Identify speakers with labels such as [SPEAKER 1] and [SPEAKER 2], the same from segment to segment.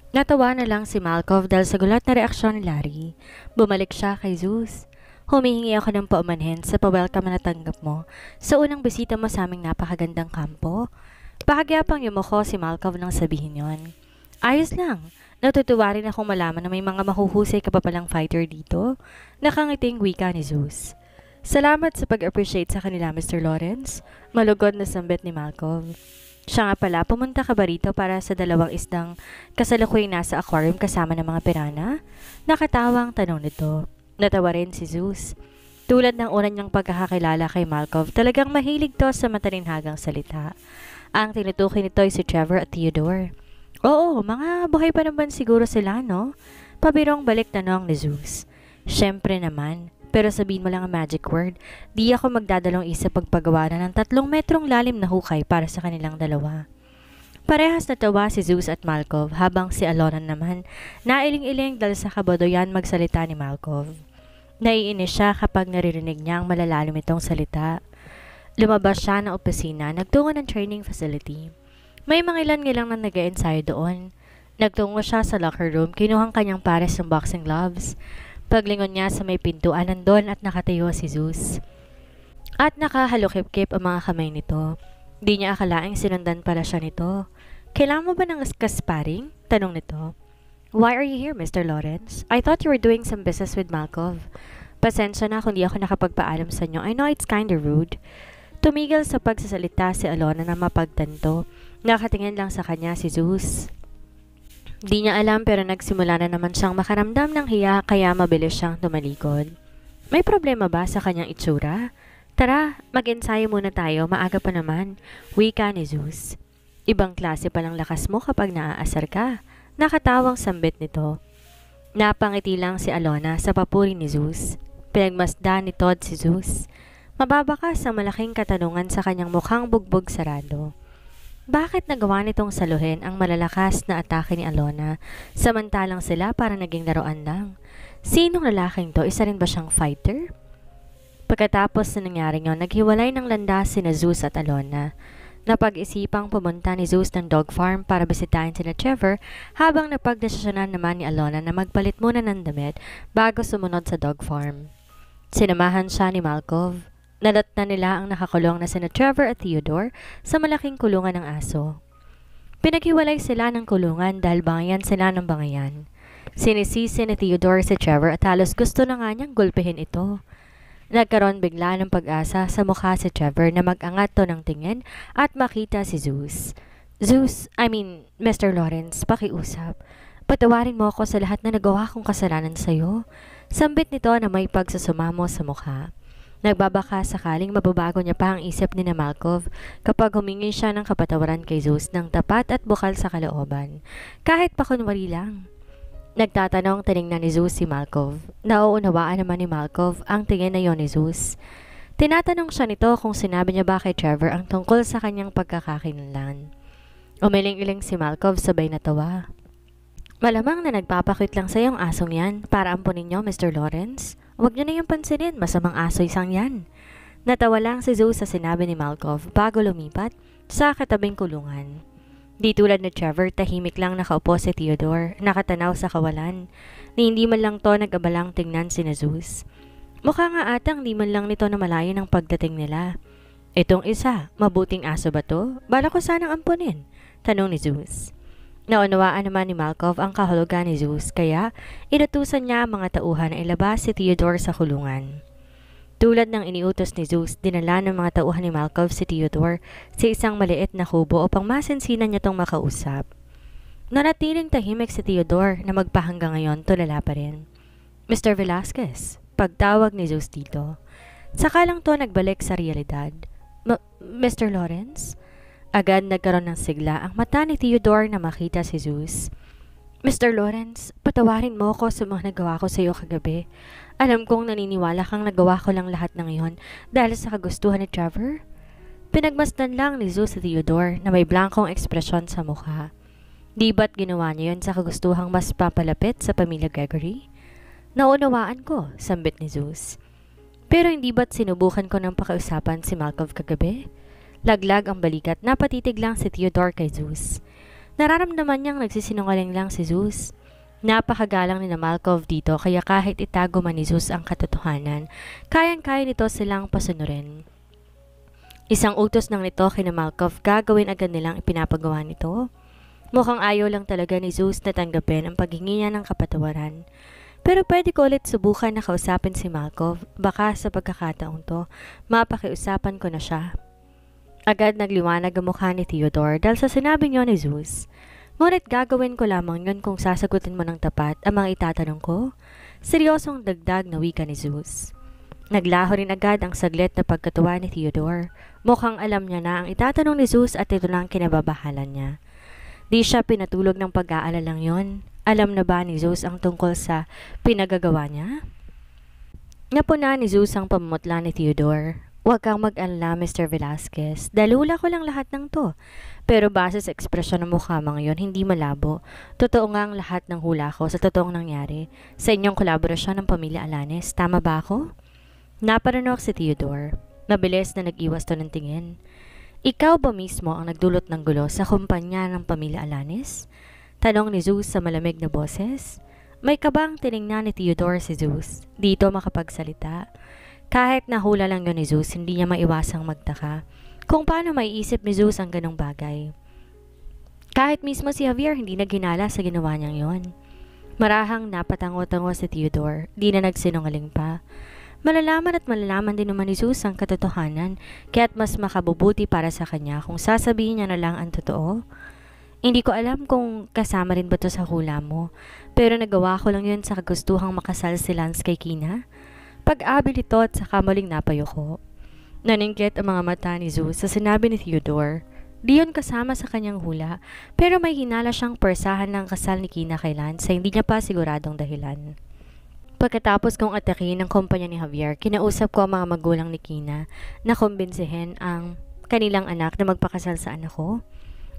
[SPEAKER 1] Natawa na lang si Malkov dahil sa gulat na reaksyon ni Larry. Bumalik siya kay Zeus. Humihingi ako ng paumanhin sa pa-welcome na natanggap mo sa unang bisita mo sa aming napakagandang kampo. Pahagyapang yumuko si Malkov nang sabihin yon. Ayos lang. Natutuwa rin akong malaman na may mga mahuhusay ka pa palang fighter dito. Nakangiting wika ni Zeus. Salamat sa pag-appreciate sa kanila, Mr. Lawrence. Malugod na sambit ni Malkov. Siya nga pala, pumunta ka ba rito para sa dalawang isdang kasalukuyang nasa aquarium kasama ng mga pirana? Nakatawang tanong nito. Natawa rin si Zeus. Tulad ng una niyang pagkakakilala kay Malkov, talagang mahilig to sa matalinhagang salita. Ang tinutukoy nito ay si Trevor at Theodore. Oo, mga buhay pa naman siguro sila, no? Pabirong balik tanong ni Zeus. Siyempre naman. Pero sabihin mo lang ang magic word, di ako magdadalong isa pagpagawa na ng 3 metrong lalim na hukay para sa kanilang dalawa. Parehas natawa si Zeus at Malkov habang si Alona naman nailing-iling dahil sa kabadoyan magsalita ni Malkov. Naiinis siya kapag naririnig niya ang malalalim itong salita. Lumabas siya ng opisina, nagtungo ng training facility. May mga ilan-ilang na nag-e-ensayo doon. Nagtungo siya sa locker room, kinuhang kanyang pares ng boxing gloves. Paglingon niya sa may pintuan, nandun at nakatayo si Zeus. At nakahalukip-kip ang mga kamay nito. Di niya akalaing sinundan pala siya nito. Kailangan mo ba ng kasparing? Tanong nito. Why are you here, Mr. Lawrence? I thought you were doing some business with Malkov. Pasensya na kung di ako nakapagpaalam sa inyo. I know it's kinda rude. Tumigil sa pagsasalita si Alona na mapagtanto. Nakatingin lang sa kanya si Zeus. Di niya alam pero nagsimula na naman siyang makaramdam ng hiya kaya mabilis siyang tumalikod. May problema ba sa kanyang itsura? Tara, mag-ensayo muna tayo, maaga pa naman. Wika ni Zeus. Ibang klase palang lakas mo kapag naaasar ka. Nakatawang sambit nito. Napangiti lang si Alona sa papuri ni Zeus. Pinagmasdan ni Todd si Zeus. Mababa ka sa malaking katanungan sa kanyang mukhang bugbog sarado. Bakit nagawa nitong saluhin ang malalakas na atake ni Alona samantalang sila para naging laruan lang? Sinong lalaking to? Isa rin ba siyang fighter? Pagkatapos na nangyari yon, naghiwalay ng landas sina Zeus at Alona. Napag-isipang pumunta ni Zeus ng dog farm para bisitahin sina Trevor habang napagdesisyonan naman ni Alona na magpalit muna ng damit bago sumunod sa dog farm. Sinamahan siya ni Malkov. Nadatna nila ang nakakulong na sina Trevor at Theodore sa malaking kulungan ng aso. Pinaghiwalay sila ng kulungan dahil bangayan sila ng bangayan. Sinisisi ni Theodore si Trevor at halos gusto na nga niyang gulpihin ito. Nagkaroon bigla ng pag-asa sa mukha si Trevor na mag-angat to ng tingin at makita si Zeus. Mr. Lawrence, pakiusap. Patawarin mo ako sa lahat na nagawa kong kasalanan sa'yo. Sambit nito na may pagsusumamo sa mukha. Nagbabaka sakaling mababago niya pa ang isip ni Malkov kapag humingi siya ng kapatawaran kay Zeus ng tapat at bukal sa kalooban. Kahit pa kunwari lang. Nagtatanong tiningnan ni Zeus si Malkov. Nauunawaan naman ni Malkov ang tingin na yon ni Zeus. Tinatanong siya nito kung sinabi niya ba kay Trevor ang tungkol sa kanyang pagkakakilanlan. Umiling-iling si Malkov sabay natawa. Malamang na nagpapakwit lang sa yung asong yan para ampunin niyo, Mr. Lawrence. Huwag niyo na yung pansinin, masamang aso isang yan. Natawa lang si Zeus sa sinabi ni Malkov bago lumipat sa katabing kulungan. Di tulad ni Trevor, tahimik lang nakaupo si Theodore, nakatanaw sa kawalan, ni hindi man lang to nag-abalang tingnan si Zeus. Mukha nga atang di man lang nito na malayo ng pagdating nila. Itong isa, mabuting aso ba to? Bala ko sanang ampunin, tanong ni Zeus. Naunawaan naman ni Malkov ang kahulugan ni Zeus kaya inutusan niya ang mga tauhan na ilabas si Theodore sa kulungan. Tulad ng iniutos ni Zeus, dinala ng mga tauhan ni Malkov si Theodore sa isang maliit na kubo upang masinsinan niya tong makausap. Nanatiling tahimik si Theodore na magpahanggang ngayon tulala pa rin. Mr. Velasquez, pagtawag ni Zeus dito. Saka lang to nagbalik sa realidad. Mr. Lawrence? Agad nagkaroon ng sigla ang mata ni Theodore na makita si Zeus. Mr. Lawrence, patawarin mo ako sa mga nagawa ko sa iyo kagabi. Alam kong naniniwala kang nagawa ko lang lahat ng iyon dahil sa kagustuhan ni Trevor. Pinagmasdan lang ni Zeus si Theodore na may blankong ekspresyon sa mukha. Di ba't ginawa niya yun sa kagustuhang mas papalapit sa pamilya Gregory? Naunawaan ko, sambit ni Zeus. Pero hindi ba't sinubukan ko ng pakiusapan si Malkov kagabi? Laglag ang balikat, napatitig lang si Theodore kay Zeus. Nararamdaman niyang nagsisinungaling lang si Zeus. Napakagalang ni na Malkov dito kaya kahit itago man ni Zeus ang katotohanan, kayang-kaya nito silang pasunurin. Isang utos ng nito kina Malkov, gagawin agad nilang ipinapagawa nito. Mukhang ayaw lang talaga ni Zeus na tanggapin ang paghingi niya ng kapatawaran. Pero pwede ko ulit subukan na kausapin si Malkov, baka sa pagkakataong to, mapakiusapan ko na siya. Agad nagliwanag ang mukha ni Theodore dahil sa sinabi niyo ni Zeus. Ngunit gagawin ko lamang yun kung sasagutin mo ng tapat ang mga itatanong ko. Seryosong dagdag na wika ni Zeus. Naglaho rin agad ang saglit na pagkatuwa ni Theodore. Mukhang alam niya na ang itatanong ni Zeus at ito lang kinababahalan niya. Di siya pinatulog ng pag-aalalang yon. Alam na ba ni Zeus ang tungkol sa pinagagawa niya? Napuna ni Zeus ang pamumutla ni Theodore. Huwag kang mag-alala, Mr. Velasquez. Dalula ko lang lahat ng to. Pero base sa ekspresyon ng mukha mga yon, hindi malabo. Totoo nga ang lahat ng hula ko sa totoong nangyari sa inyong kolaborasyon ng pamilya Alanes. Tama ba ako? Naparanok si Theodore. Mabilis na nag-iwas to ng tingin. Ikaw ba mismo ang nagdulot ng gulo sa kumpanya ng pamilya Alanes? Tanong ni Zeus sa malamig na boses. May kabang tiningnan ni Theodore si Zeus. Dito makapagsalita. Kahit nahula lang yun ni Zeus, hindi niya maiwasang magtaka kung paano maiisip ni Zeus ang ganong bagay. Kahit mismo si Javier hindi naghinala sa ginawa niyang yon. Marahang napatango-tango si Theodore, di na nagsinungaling pa. Malalaman at malalaman din naman ni Zeus ang katotohanan, kaya't mas makabubuti para sa kanya kung sasabihin niya na lang ang totoo. Hindi ko alam kung kasama rin ba to sa hula mo, pero nagawa ko lang yun sa kagustuhang makasal si Lance kay Kina. Pag-abil ito at saka muling napayoko. Naningkit ang mga mata ni Zeus sa sinabi ni Theodore. Di yun kasama sa kanyang hula, pero may hinala siyang persahan ng kasal ni Kina kay Lance sa hindi niya pa siguradong dahilan. Pagkatapos kong atakin ng kumpanya ni Javier, kinausap ko ang mga magulang ni Kina na kumbinsihin ang kanilang anak na magpakasal sa anak ko.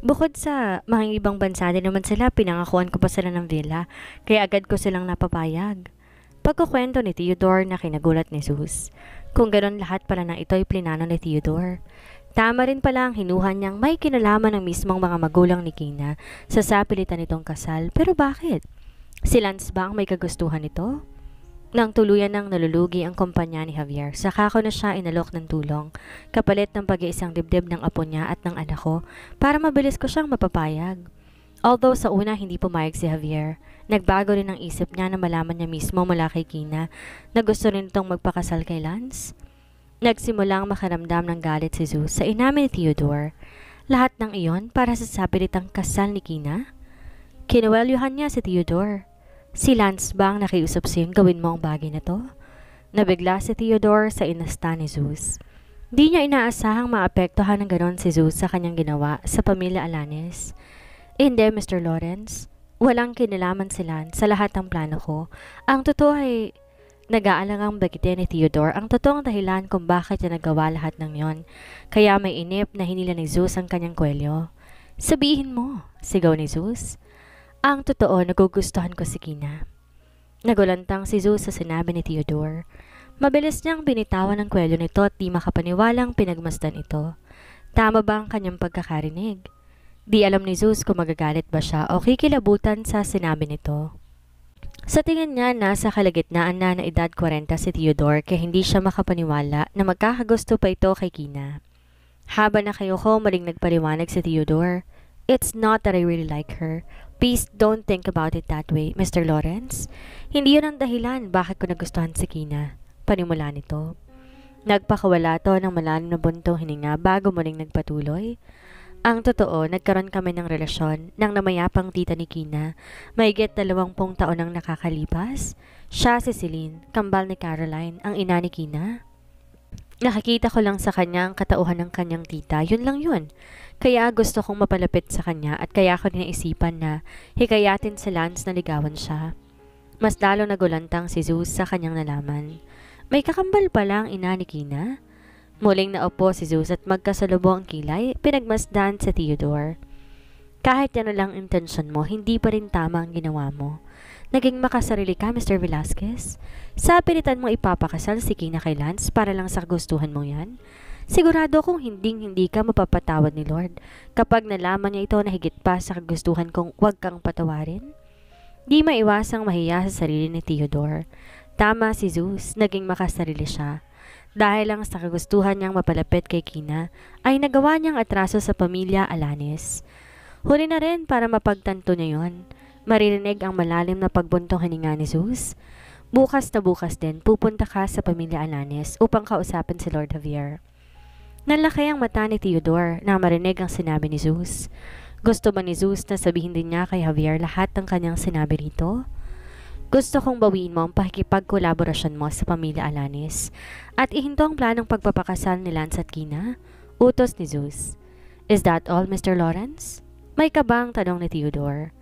[SPEAKER 1] Bukod sa mga ibang bansa din naman sila, pinangakuan ko pa sila ng villa, kaya agad ko silang napapayag. Pagkukwento ni Theodore na kinagulat ni Zeus. Kung ganon lahat pala ng ito'y plinano ni Theodore. Tama rin pala ang hinuhan niyang may kinalaman ng mismong mga magulang ni Kina sa sapilitan nitong kasal. Pero bakit? Si Lance ba ang may kagustuhan nito? Nang tuluyan ng nalulugi ang kumpanya ni Javier, saka ko na siya inalok ng tulong, kapalit ng pag-iisang dibdib ng apo niya at ng anak ko para mabilis ko siyang mapapayag. Although sa una hindi pumayag si Javier, nagbago rin ang isip niya na malaman niya mismo mula kay Kina na gusto rin itong magpakasal kay Lance. Nagsimulang makaramdam ng galit si Zeus sa inamin ni Theodore. Lahat ng iyon para sa sapilitang kasal ni Kina? Kinuwelyuhan niya si Theodore. Si Lance ba ang nakiusap sa'yo gawin mo ang bagay na to? Nabigla si Theodore sa inasta ni Zeus. Di niya inaasahang maapektuhan ng ganon si Zeus sa kanyang ginawa sa pamilya Alanes. Hindi, Mr. Lawrence. Walang kinalaman si Lance sa lahat ng plano ko. Ang totoo ay nag-aalangang bagitin ni Theodore ang totoong dahilan kung bakit niya nagawa lahat ng yon. Kaya may inip na hinila ni Zeus ang kanyang kwelyo. Sabihin mo, sigaw ni Zeus. Ang totoo, nagugustuhan ko si Kina. Nagulantang si Zeus sa sinabi ni Theodore. Mabilis niyang binitawan ang kwelyo nito at di makapaniwalang pinagmasdan ito. Tama ba ang kanyang pagkakarinig? Di alam ni Zeus kung magagalit ba siya o kikilabutan sa sinabi nito. Sa tingin niya, nasa kalagitnaan na edad 40 si Theodore kaya hindi siya makapaniwala na magkakagusto pa ito kay Kina. Haba na kayo ko, maling nagpaliwanag si Theodore. It's not that I really like her. Please don't think about it that way, Mr. Lawrence. Hindi yun ang dahilan bakit ko nagustuhan si Kina. Panimula nito. Nagpakawala to ng malalim na buntong hininga bago muling nagpatuloy. Ang totoo, nagkaroon kami ng relasyon ng namayapang tita ni Kina. Mahigit 20 taon ang nakakalipas. Siya si Celine, kambal ni Caroline, ang ina ni Kina. Nakikita ko lang sa kanya ang katauhan ng kanyang tita, yun lang yun. Kaya gusto kong mapalapit sa kanya at kaya ko naisipan na hikayatin si Lance na ligawan siya. Mas lalo nagulantang si Zeus sa kanyang nalaman. May kakambal pala ang ina ni Kina. Muling naupo si Zeus at magkasalubong ang kilay, pinagmasdan sa Theodore. Kahit yan lang intensyon mo, hindi pa rin tama ang ginawa mo. Naging makasarili ka, Mr. Velasquez. Sa pilitan mo ipapakasal si Kina kay Lance para lang sa gustuhan mo yan. Sigurado kong hindi ka mapapatawad ni Lord kapag nalaman niya ito na higit pa sa kagustuhan kong huwag kang patawarin. Di maiwasang mahiya sa sarili ni Theodore. Tama si Zeus, naging makasarili siya. Dahil lang sa kagustuhan niyang mapalapit kay Kina, ay nagawa niyang atraso sa pamilya Alanis. Huli na rin para mapagtanto niya yon. Maririnig ang malalim na pagbuntong hininga ni Zeus. Bukas na bukas din, pupunta ka sa pamilya Alanis upang kausapin si Lord Javier. Nalaki ang mata ni Theodore na marinig ang sinabi ni Zeus. Gusto ba ni Zeus na sabihin din niya kay Javier lahat ng kanyang sinabi rito? Gusto kong bawiin mo ang pakikipagkolaborasyon mo sa pamilya Alanis at ihinto ang planong pagpapakasal ni Lance at Kina? Utos ni Zeus. Is that all, Mr. Lawrence? May kabang tanong ni Theodore.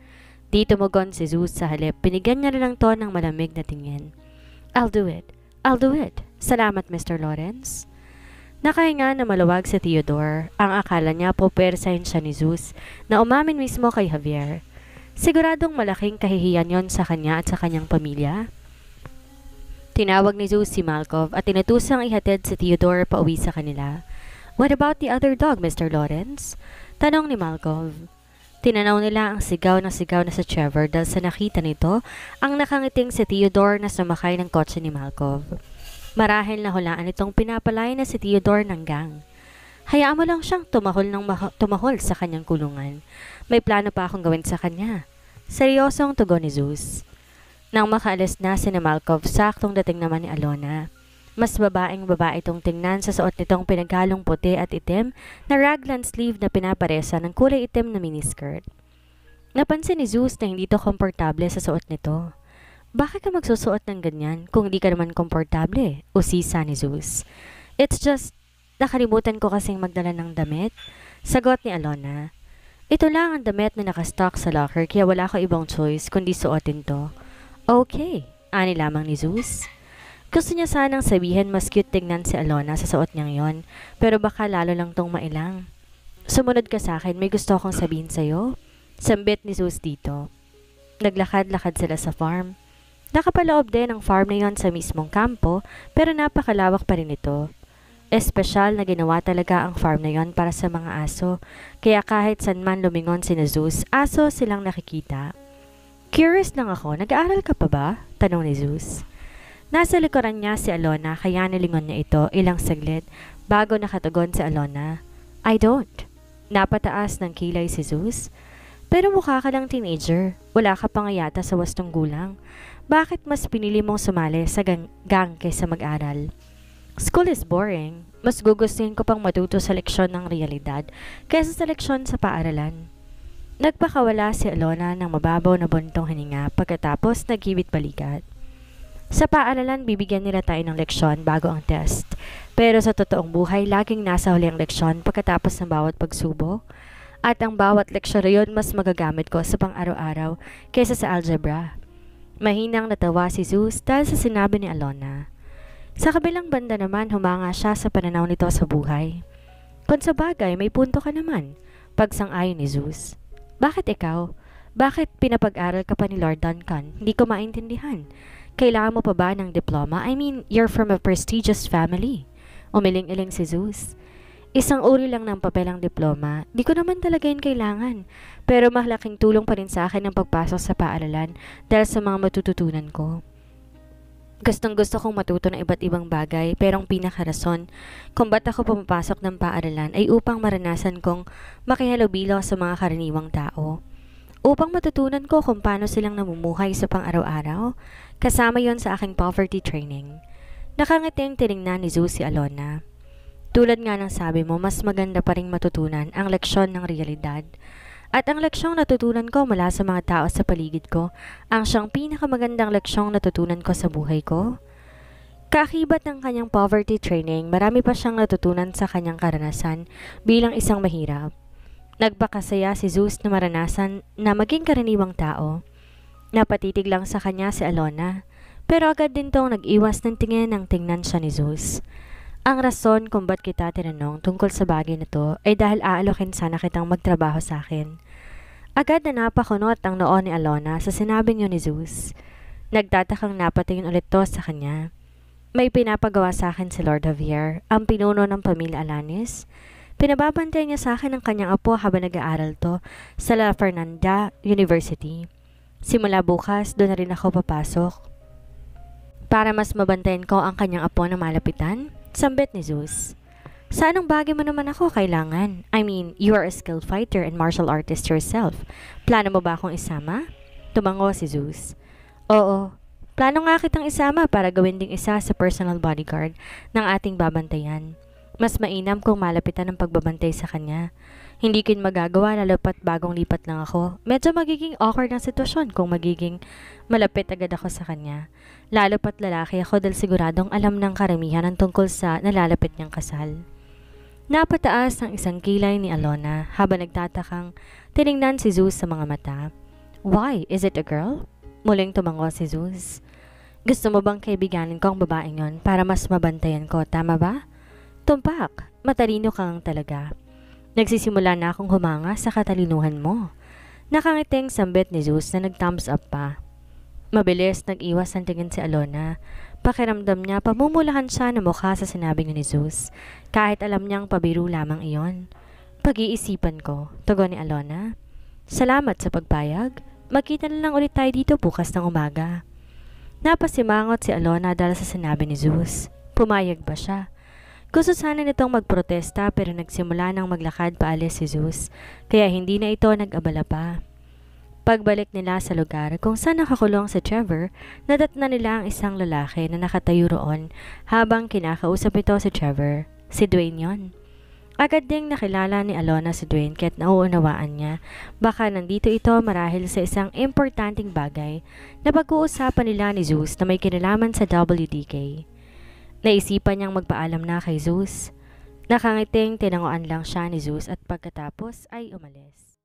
[SPEAKER 1] Di tumugon si Zeus sa halip, binigyan niya lang to ng malamig na tingin. I'll do it. Salamat, Mr. Lawrence. Nakahinga na maluwag si Theodore. Ang akala niya pupersahin siya ni Zeus na umamin mismo kay Javier. Siguradong malaking kahihiyan yon sa kanya at sa kanyang pamilya. Tinawag ni Zeus si Malkov at tinutusang ihatid si Theodore pauwi sa kanila. What about the other dog, Mr. Lawrence? Tanong ni Malkov. Tinanaw nila ang sigaw na sa Trevor dahil sa nakita nito ang nakangiting si Theodore na sumakay ng kotse ni Malkov. Marahil na hulaan itong pinapalay na si Theodore ng gang. Hayaan mo lang siyang tumahol sa kanyang kulungan. May plano pa akong gawin sa kanya. Seryosong tugon ni Zeus. Nang makaalis na si Malkov, saktong dating naman ni Alona. Mas babaeng babae itong tingnan sa suot nitong pinaghalong puti at itim na raglan sleeve na pinaparesa ng kulay itim na miniskirt. Napansin ni Zeus na hindi to komportable sa suot nito. Bakit ka magsusuot ng ganyan kung hindi ka naman komportable? Usisa ni Zeus. It's just, nakalimutan ko kasing magdala ng damit. Sagot ni Alona. Ito lang ang damit na nakastock sa locker kaya wala ko ibang choice kundi suotin to. Okay, ani lamang ni Zeus. Gusto niya sanang sabihin mas cute tingnan si Alona sa suot niyang yon, pero baka lalo lang tong mailang. Sumunod ka sa akin, may gusto akong sabihin sa'yo. Sambit ni Zeus dito. Naglakad-lakad sila sa farm. Nakapaloob din ang farm na yon sa mismong kampo, pero napakalawak pa rin ito. Espesyal na ginawa talaga ang farm na yon para sa mga aso, kaya kahit saan man lumingon si Zeus, aso silang nakikita. Curious lang ako, nag-aaral ka pa ba? Tanong ni Zeus. Nasa likuran niya si Alona kaya nilingon niya ito ilang saglit bago nakatugon si Alona. I don't. Napataas ng kilay si Zeus. Pero mukha ka lang teenager. Wala ka pa nga yata sa wastong gulang. Bakit mas pinili mong sumali sa gang kaysa mag-aral? School is boring. Mas gugustuhin ko pang matuto sa leksyon ng realidad kaysa sa leksyon sa paaralan. Nagpakawala si Alona ng mababaw na buntong hininga pagkatapos naghibit balikat. Sa paaralan, bibigyan nila tayo ng leksyon bago ang test. Pero sa totoong buhay, laging nasa huli ang leksyon pagkatapos ng bawat pagsubok. At ang bawat leksyon rayon mas magagamit ko sa pang-araw-araw kaysa sa algebra. Mahinang natawa si Zeus dahil sa sinabi ni Alona. Sa kabilang banda naman, humanga siya sa pananaw nito sa buhay. Kung sa bagay, may punto ka naman. Pagsang-ayon ni Zeus. Bakit ikaw? Bakit pinapag-aral ka pa ni Lord Duncan? Hindi ko maintindihan. Kailangan mo pa ba ng diploma? I mean, you're from a prestigious family. Umiling-iling si Zeus. Isang uri lang ng papel ang diploma. Di ko naman talaga yun kailangan. Pero mahalaking tulong pa rin sa akin ang pagpasok sa paaralan dahil sa mga matututunan ko. Gustong-gusto kong matuto ng iba't ibang bagay pero ang pinakarason kung ba't ako pumapasok ng paaralan ay upang maranasan kong makihalubilo sa mga karaniwang tao. Upang matutunan ko kung paano silang namumuhay sa pang-araw-araw, kasama yon sa aking poverty training. Nakangiting tiningnan ni Zeus si Alona. Tulad nga ng sabi mo, mas maganda pa ring matutunan ang leksyon ng realidad. At ang leksyong natutunan ko mula sa mga tao sa paligid ko, ang siyang pinakamagandang leksyong natutunan ko sa buhay ko. Kaakibat ng kanyang poverty training, marami pa siyang natutunan sa kanyang karanasan bilang isang mahirap. Nagpakasaya si Zeus na maranasan na maging karaniwang tao. Napatitig lang sa kanya si Alona, pero agad din tong nag-iwas ng tingin ng tingnan siya ni Zeus. Ang rason kung ba't kita tinanong tungkol sa bagay na to ay dahil aalokin sana kitang magtrabaho sa akin. Agad na napakunot ang noo ni Alona sa sinabi niyo ni Zeus. Nagtatakang napatingin ulit to sa kanya. May pinapagawa sa akin si Lord Javier, ang pinuno ng pamilya Alanis. Pinababantay niya sa akin ang kanyang apo habang nag-aaral to sa La Fernanda University. Simula bukas, doon na rin ako papasok. Para mas mabantayan ko ang kanyang apo na malapitan, sambit ni Zeus. Sa anong bagay mo naman ako kailangan? I mean, you are a skilled fighter and martial artist yourself. Plano mo ba akong isama? Tumango si Zeus. Oo, plano nga kitang isama para gawin ding isa sa personal bodyguard ng ating babantayan. Mas mainam kung malapitan ang pagbabantay sa kanya. Hindi ko yun magagawa lalo pat bagong lipat lang ako. Medyo magiging awkward ang sitwasyon kung magiging malapit agad ako sa kanya. Lalo pat lalaki ako dahil siguradong alam ng karamihan ang tungkol sa nalalapit niyang kasal. Napataas ang isang kilay ni Alona habang nagtatakang tiningnan si Zeus sa mga mata. Why? Is it a girl? Muling tumango si Zeus. Gusto mo bang kaibiganin ko ang babaeng yon para mas mabantayan ko, tama ba? Tumpak, matalino kang talaga. Nagsisimula na akong humanga sa katalinuhan mo. Nakangiting sambit ni Zeus na nag-thumbs up pa. Mabilis nag-iwas ang tingin si Alona. Pakiramdam niya pamumulahan siya ng mukha sa sinabi ni Zeus, kahit alam niyang pabiro lamang iyon. Pag-iisipan ko, tugon ni Alona. Salamat sa pagpayag. Magkita na lang ulit tayo dito bukas ng umaga. Napasimangot si Alona dahil sa sinabi ni Zeus. Pumayag ba siya? Gusto sana nitong magprotesta pero nagsimula nang maglakad paalis si Zeus, kaya hindi na ito nag-abala pa. Pagbalik nila sa lugar kung saan nakakulong si Trevor, nadatna nila ang isang lalaki na nakatayo roon habang kinakausap ito si Trevor. Si Dwayne yon. Agad ding nakilala ni Alona si Dwayne kaya't nauunawaan niya. Baka nandito ito marahil sa isang importanteng bagay na pag-uusapan nila ni Zeus na may kinalaman sa WDK. Naisipan niyang magpaalam na kay Zeus. Nakangiting tinanguan lang siya ni Zeus at pagkatapos ay umalis.